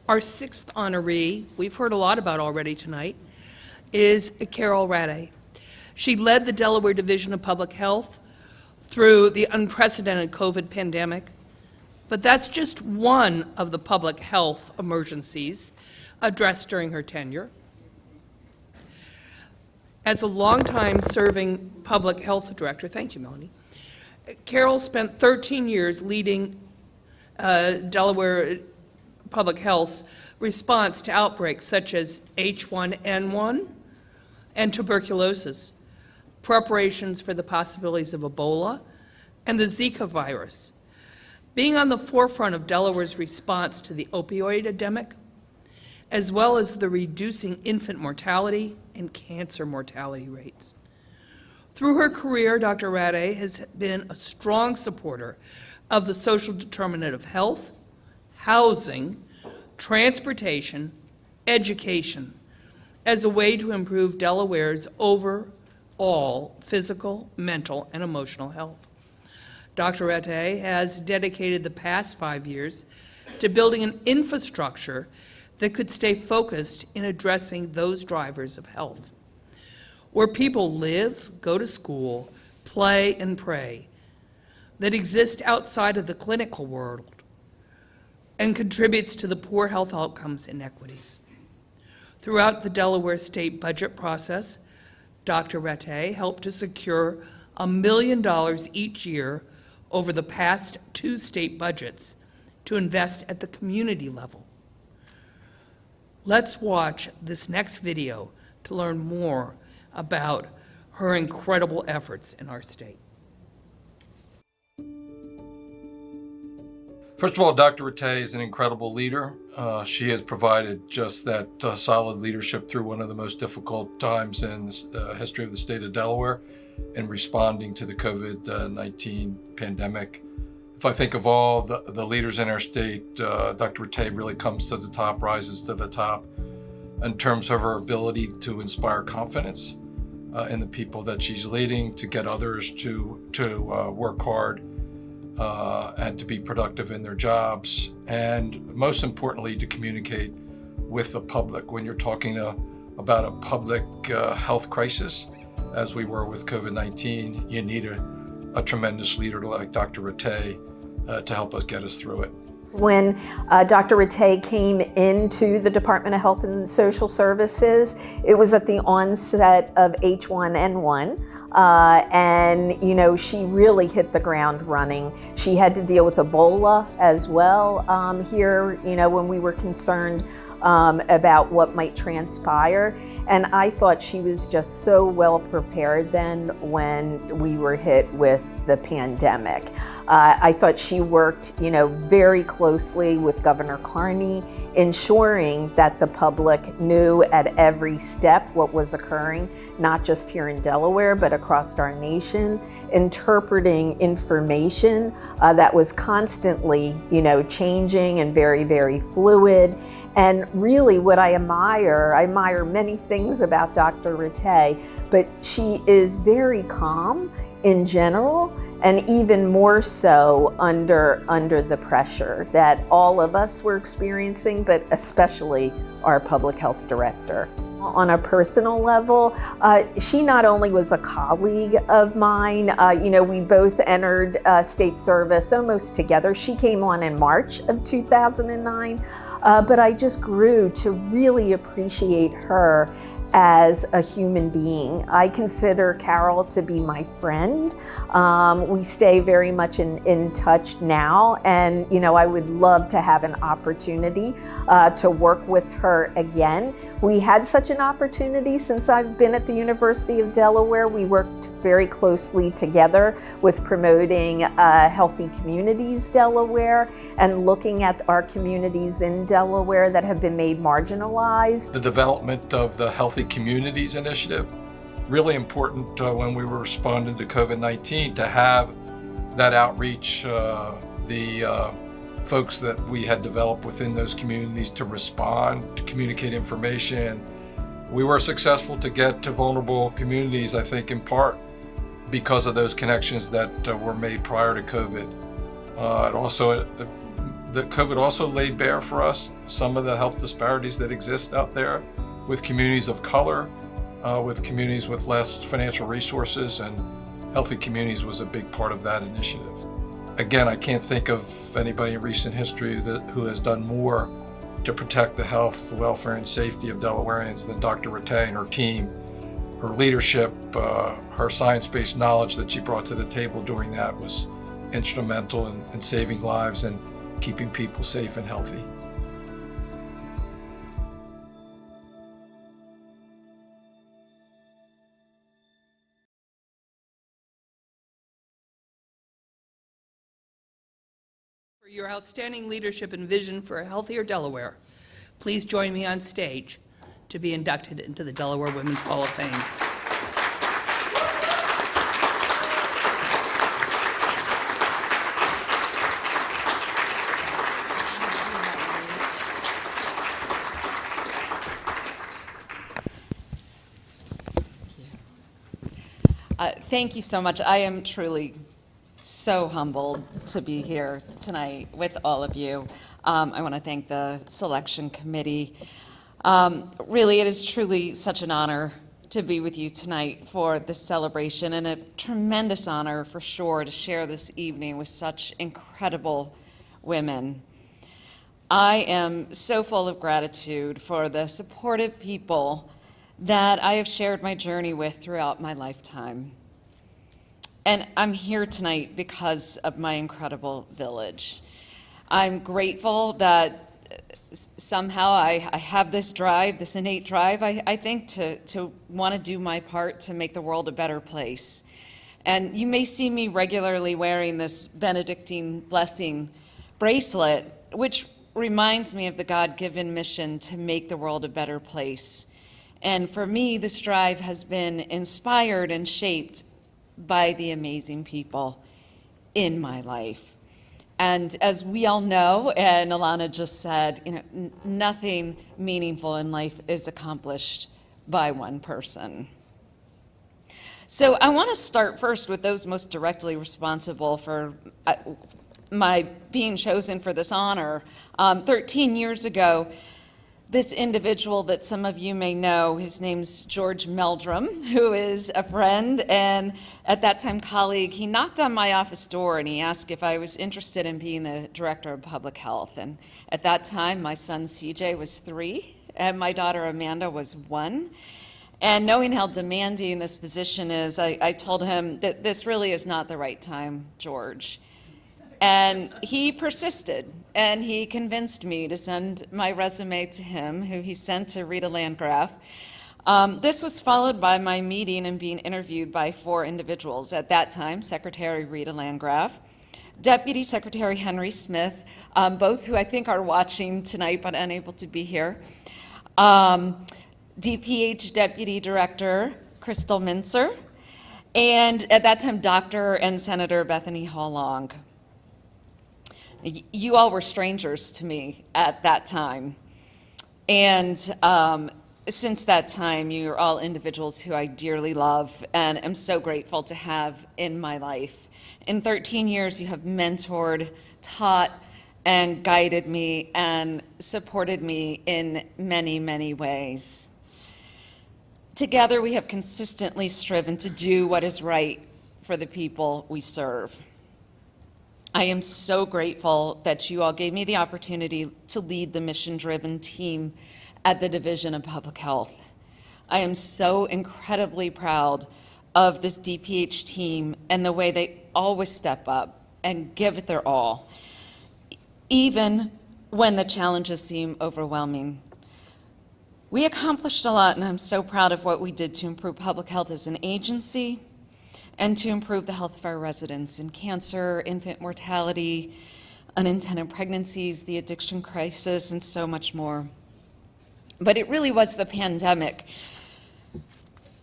Our sixth honoree, we've heard a lot about already tonight, is Karyl Rattay. She led the Delaware Division of Public Health through the unprecedented COVID pandemic, but that's just one of the public health emergencies addressed during her tenure. As a longtime serving public health director, thank you, Melanie, Karyl spent 13 years leading Delaware Public Health's response to outbreaks such as H1N1 and tuberculosis, preparations for the possibilities of Ebola and the Zika virus. Being on the forefront of Delaware's response to the opioid epidemic, as well as the reducing infant mortality and cancer mortality rates. Through her career, Dr. Rattay has been a strong supporter of the social determinant of health, housing, transportation, education, as a way to improve Delaware's overall physical, mental, and emotional health. Dr. Rattay has dedicated the past 5 years to building an infrastructure that could stay focused in addressing those drivers of health, where people live, go to school, play, and pray, that exist outside of the clinical world and contributes to the poor health outcomes inequities. Throughout the Delaware state budget process, Dr. Rattay helped to secure $1 million each year over the past 2 state budgets to invest at the community level. Let's watch this next video to learn more about her incredible efforts in our state. First of all, Dr. Rattay is an incredible leader. She has provided just that solid leadership through one of the most difficult times in the history of the state of Delaware in responding to the COVID-19 pandemic. If I think of all the leaders in our state, Dr. Rattay really comes to the top, rises to the top in terms of her ability to inspire confidence in the people that she's leading, to get others to work hard and to be productive in their jobs, and most importantly, to communicate with the public. When you're talking about a public health crisis, as we were with COVID-19, you need a tremendous leader like Dr. Rattay to help us get us through it. When Dr. Rattay came into the Department of Health and Social Services, it was at the onset of H1N1. And she really hit the ground running. She had to deal with Ebola as well here, when we were concerned about what might transpire. And I thought she was just so well prepared then when we were hit with the pandemic. I thought she worked, very closely with Governor Carney, ensuring that the public knew at every step what was occurring, not just here in Delaware, but across our nation, interpreting information that was constantly, changing and very, very fluid. And really what I admire many things about Dr. Rattay, but she is very calm in general, and even more so under the pressure that all of us were experiencing, but especially our public health director. On a personal level, she not only was a colleague of mine, we both entered state service almost together. She came on in March of 2009, but I just grew to really appreciate her as a human being. I consider Karyl to be my friend. We stay very much in touch now, and I would love to have an opportunity to work with her again. We had such an opportunity since I've been at the University of Delaware. We worked very closely together with promoting Healthy Communities Delaware and looking at our communities in Delaware that have been made marginalized. The development of the Healthy Communities Initiative, really important when we were responding to COVID-19, to have that outreach, the folks that we had developed within those communities to respond, to communicate information. We were successful to get to vulnerable communities, I think in part because of those connections that were made prior to COVID. It also that COVID also laid bare for us some of the health disparities that exist out there with communities of color, with communities with less financial resources, and Healthy Communities was a big part of that initiative. Again, I can't think of anybody in recent history who has done more to protect the health, the welfare, and safety of Delawareans than Dr. Rattay and her team. Her leadership, her science-based knowledge that she brought to the table during that was instrumental in saving lives and keeping people safe and healthy. For your outstanding leadership and vision for a healthier Delaware, please join me on stage to be inducted into the Delaware Women's Hall of Fame. Thank you so much. I am truly so humbled to be here tonight with all of you. I want to thank the selection committee. Really, it is truly such an honor to be with you tonight for this celebration, and a tremendous honor for sure to share this evening with such incredible women. I am so full of gratitude for the supportive people that I have shared my journey with throughout my lifetime. And I'm here tonight because of my incredible village. I'm grateful that somehow I have this drive, this innate drive, I think, to want to do my part to make the world a better place. And you may see me regularly wearing this Benedictine blessing bracelet, which reminds me of the God-given mission to make the world a better place. And for me, this drive has been inspired and shaped by the amazing people in my life. And as we all know, and Alana just said, nothing meaningful in life is accomplished by one person. So I want to start first with those most directly responsible for my being chosen for this honor. 13 years ago, this individual that some of you may know, his name's George Meldrum, who is a friend and at that time colleague. He knocked on my office door and he asked if I was interested in being the director of public health. And at that time, my son CJ was 3 and my daughter Amanda was 1. And knowing how demanding this position is, I told him that this really is not the right time, George. And he persisted, and he convinced me to send my resume to him, who he sent to Rita Landgraf. This was followed by my meeting and being interviewed by 4 individuals. At that time, Secretary Rita Landgraf, Deputy Secretary Henry Smith, both who I think are watching tonight but unable to be here, DPH Deputy Director Crystal Mincer, and at that time, Dr. and Senator Bethany Hall Long. You all were strangers to me at that time. And since that time, you're all individuals who I dearly love and am so grateful to have in my life. In 13 years, you have mentored, taught, and guided me and supported me in many, many ways. Together, we have consistently striven to do what is right for the people we serve. I am so grateful that you all gave me the opportunity to lead the mission-driven team at the Division of Public Health. I am so incredibly proud of this DPH team and the way they always step up and give it their all, even when the challenges seem overwhelming. We accomplished a lot, and I'm so proud of what we did to improve public health as an agency and to improve the health of our residents in cancer, infant mortality, unintended pregnancies, the addiction crisis, and so much more. But it really was the pandemic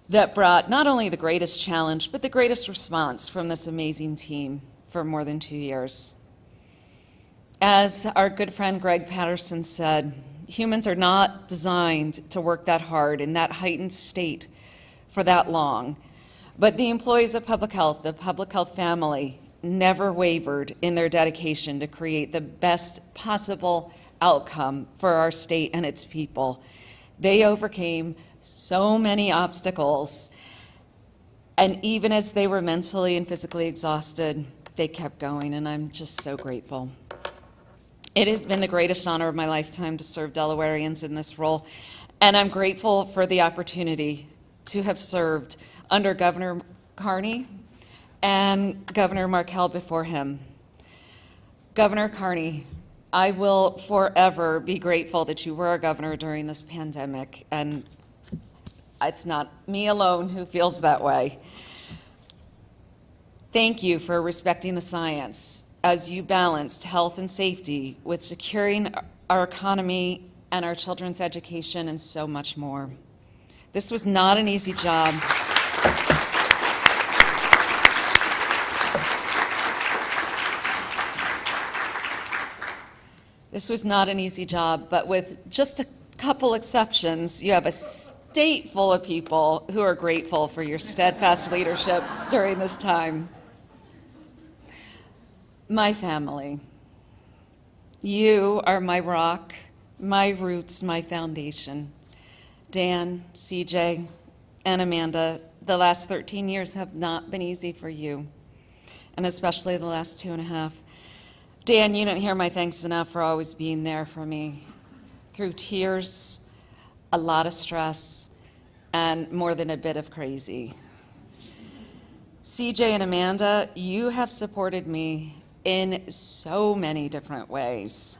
that brought not only the greatest challenge, but the greatest response from this amazing team for more than 2 years. As our good friend Greg Patterson said, humans are not designed to work that hard in that heightened state for that long. But the employees of public health, the public health family, never wavered in their dedication to create the best possible outcome for our state and its people. They overcame so many obstacles, and even as they were mentally and physically exhausted, they kept going, and I'm just so grateful. It has been the greatest honor of my lifetime to serve Delawareans in this role, and I'm grateful for the opportunity to have served under Governor Carney and Governor Markell before him. Governor Carney, I will forever be grateful that you were our governor during this pandemic, and it's not me alone who feels that way. Thank you for respecting the science as you balanced health and safety with securing our economy and our children's education and so much more. This was not an easy job. This was not an easy job, but with just a couple exceptions, you have a state full of people who are grateful for your steadfast leadership during this time. My family, you are my rock, my roots, my foundation. Dan, CJ, and Amanda, the last 13 years have not been easy for you, and especially the last 2.5. Dan, you don't hear my thanks enough for always being there for me through tears, a lot of stress, and more than a bit of crazy. CJ and Amanda, you have supported me in so many different ways.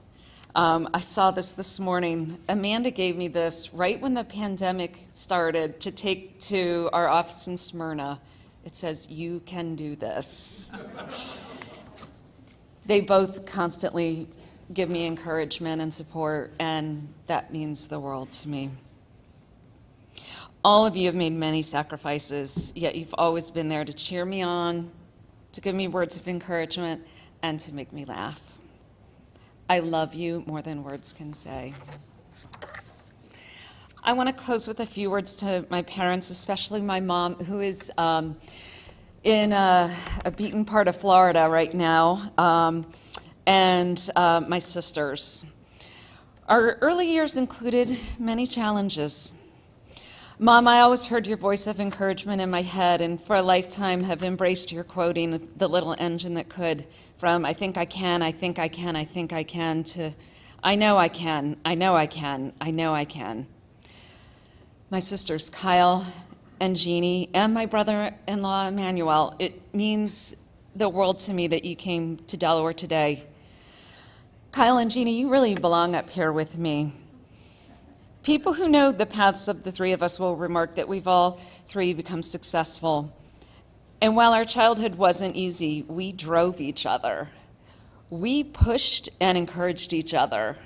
I saw this morning. Amanda gave me this right when the pandemic started to take to our office in Smyrna. It says, "You can do this." They both constantly give me encouragement and support, and that means the world to me. All of you have made many sacrifices, yet you've always been there to cheer me on, to give me words of encouragement, and to make me laugh. I love you more than words can say. I want to close with a few words to my parents, especially my mom, who is in a beaten part of Florida right now, and my sisters. Our early years included many challenges. Mom, I always heard your voice of encouragement in my head, and for a lifetime have embraced your quoting, "The little engine that could," from "I think I can, I think I can, I think I can," to "I know I can, I know I can, I know I can." My sisters, Kyle and Jeannie, and my brother-in-law, Emmanuel, it means the world to me that you came to Delaware today. Kyle and Jeannie, you really belong up here with me. People who know the paths of the three of us will remark that we've all three become successful. And while our childhood wasn't easy, we drove each other. We pushed and encouraged each other,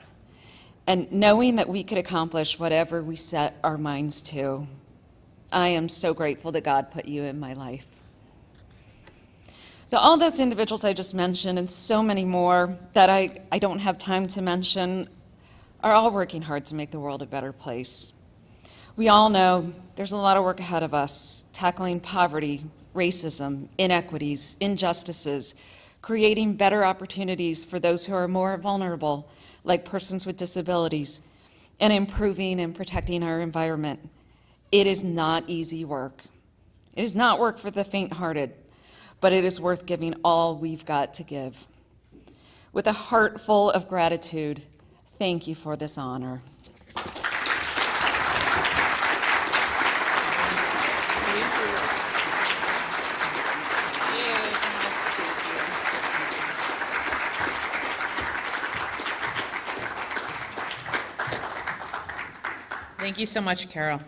and knowing that we could accomplish whatever we set our minds to. I am so grateful that God put you in my life. So all those individuals I just mentioned, and so many more that I don't have time to mention, are all working hard to make the world a better place. We all know there's a lot of work ahead of us, tackling poverty, racism, inequities, injustices, creating better opportunities for those who are more vulnerable, like persons with disabilities, and improving and protecting our environment. It is not easy work. It is not work for the faint-hearted, but it is worth giving all we've got to give. With a heart full of gratitude, thank you for this honor. Thank you so much, Karyl.